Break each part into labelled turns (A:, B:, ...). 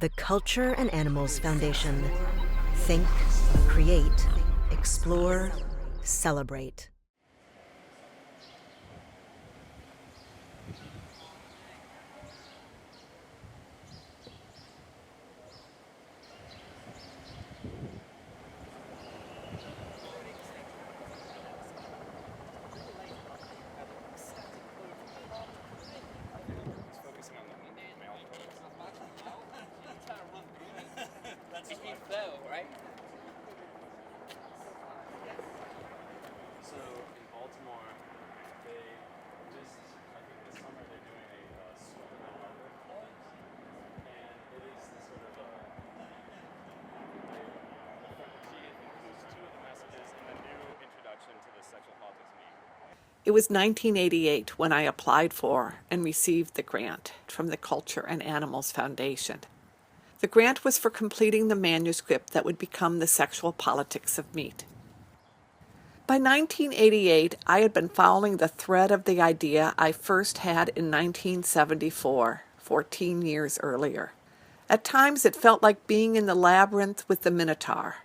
A: The Culture and Animals Foundation. Think, create, explore, celebrate.
B: So in Baltimore, they just, I think this summer they're doing a swim in harbor, and it is this sort of she includes two of the messages in the new introduction to the sexual politics of meat.
C: It was 1988 when I applied for and received the grant from the Culture and Animals Foundation. The grant was for completing the manuscript that would become The Sexual Politics of Meat. By 1988, I had been following the thread of the idea I first had in 1974, 14 years earlier. At times it felt like being in the labyrinth with the Minotaur.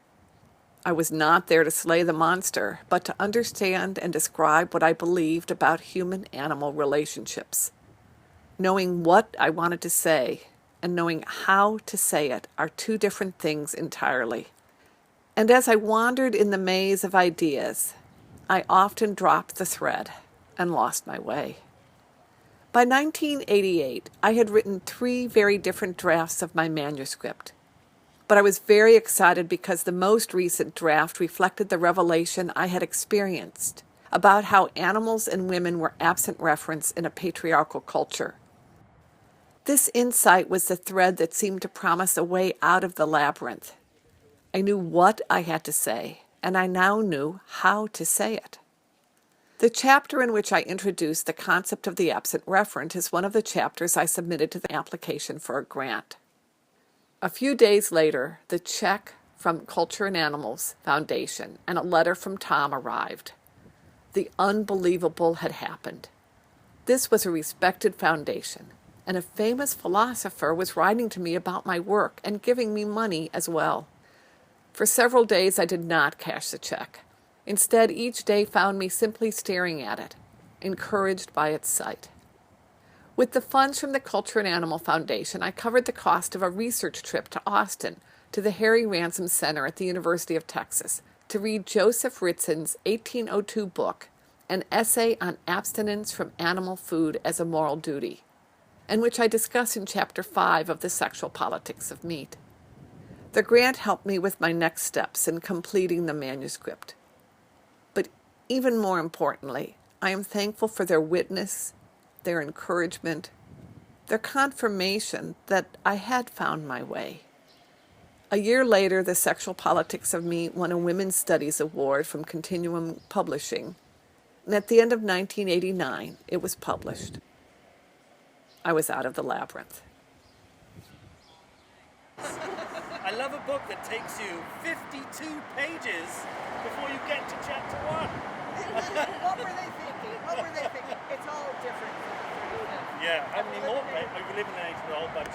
C: I was not there to slay the monster, but to understand and describe what I believed about human-animal relationships. Knowing what I wanted to say and knowing how to say it are two different things entirely. And as I wandered in the maze of ideas, I often dropped the thread and lost my way. By 1988, I had written 3 very different drafts of my manuscript. But I was very excited because the most recent draft reflected the revelation I had experienced about how animals and women were absent reference in a patriarchal culture. This insight was the thread that seemed to promise a way out of the labyrinth. I knew what I had to say, and I now knew how to say it. The chapter in which I introduced the concept of the absent referent is one of the chapters I submitted to the application for a grant. A few days later, the check from Culture and Animals Foundation and a letter from Tom arrived. The unbelievable had happened. This was a respected foundation, and a famous philosopher was writing to me about my work and giving me money as well. For several days I did not cash the check. Instead, each day found me simply staring at it, encouraged by its sight. With the funds from the Culture and Animal Foundation, I covered the cost of a research trip to Austin to the Harry Ransom Center at the University of Texas to read Joseph Ritzen's 1802 book, An Essay on Abstinence from Animal Food as a Moral Duty, and which I discuss in Chapter 5 of The Sexual Politics of Meat. The grant helped me with my next steps in completing the manuscript. But even more importantly, I am thankful for their witness, their encouragement, their confirmation that I had found my way. A year later, The Sexual Politics of Meat won a Women's Studies Award from Continuum Publishing, and at the end of 1989, it was published. I was out of the labyrinth.
B: I love a book that takes you 52 pages before you get to chapter 1.
C: What were they thinking? It's all different.
B: Yeah, how many more? Right? We live in an age with a whole bunch